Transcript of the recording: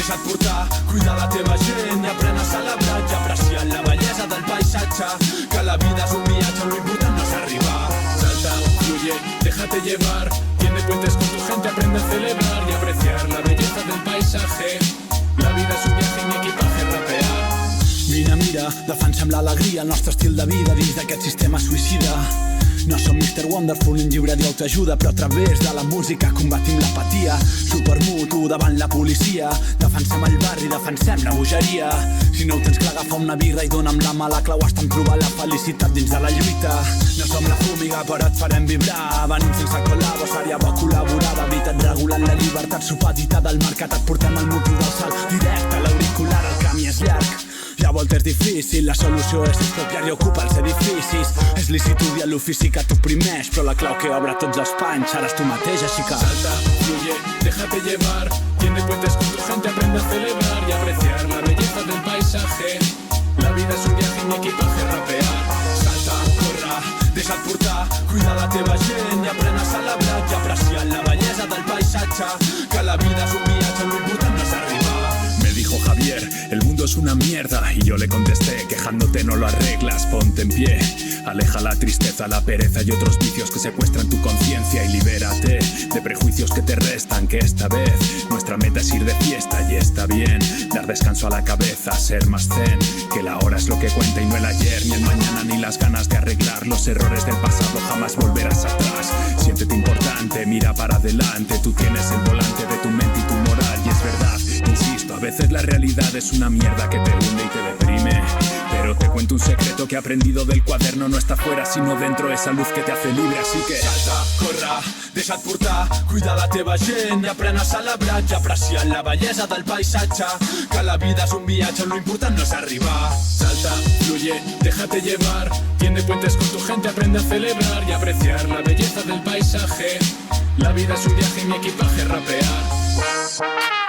deixa't portar, cuida la teva gent i aprèn a celebrar i apreciar la bellesa del paisatge, que la vida és un viatge, lo important no és arribar. Salta, fluye, déjate llevar, tiende puentes con tu gente, aprende a celebrar y apreciar la belleza del paisaje. La vida és un viaje i mi equipaje rapear. Mira, mira, defensem l'alegria, el nostre estil de vida dins d'aquest sistema suïcida. No som Mr. Wonderful, un llibre d'autoajuda, però a través de la música combatim l'apatia. Supermutu davant la policia, defensem el barri, defensem la bogeria. Si no ho tens clar, agafa una birra i dona'm la mala clau, estem trobant la felicitat dins de la lluita. No som la fúmiga, però et farem vibrar. Venim sense col·labo, seria bo col·laborar. De veritat, regulant la llibertat, supedita del mercat, et portem al motiu del salt, directe a l'auricular, el camí és llarg. Hi ha voltes difícil, la solució és expropiar i ocupar els edificis. És lícit odiar l'ofici que t'oprimeix, però la clau que obre tots els panys seràs tu mateix, així que... Salta, fluye, déjate llevar, tiende puentes con tu gente, aprende a celebrar y apreciar la belleza del paisaje. La vida és un viaje i mi equipaje rapear. Salta, corre, deixa't portar, cuida la teva gent i aprèn a celebrar i apreciar la bellesa del paisatge, que la vida és un viatge, lo important no és arribar. Dijo Javier, el mundo es una mierda. Y yo le contesté, quejándote no lo arreglas, ponte en pie. Aleja la tristeza, la pereza y otros vicios que secuestran tu conciencia y libérate de prejuicios que te restan, que esta vez nuestra meta es ir de fiesta y está bien. Dar descanso a la cabeza, ser más zen, que la hora es lo que cuenta y no el ayer, ni el mañana, ni las ganas de arreglar los errores del pasado, jamás volverás atrás. Siéntete importante, mira para adelante, tú tienes el volante de tu mente y tu moral. Y es verdad, insisto, a veces la realidad es una mierda que te hunde y te deprime. Pero te cuento un secreto que he aprendido del cuaderno, no está fuera sino dentro, esa luz que te hace libre, así que... Salta, corre, deixa't portar, cuida la teva gent i aprèn a celebrar i apreciar la bellesa del paisatge, que la vida és un viatge, lo important no és arribar. Salta, fluye, déjate llevar, tiende puentes con tu gente, aprende a celebrar y apreciar la belleza del paisaje. La vida es un viaje y mi equipaje rapear.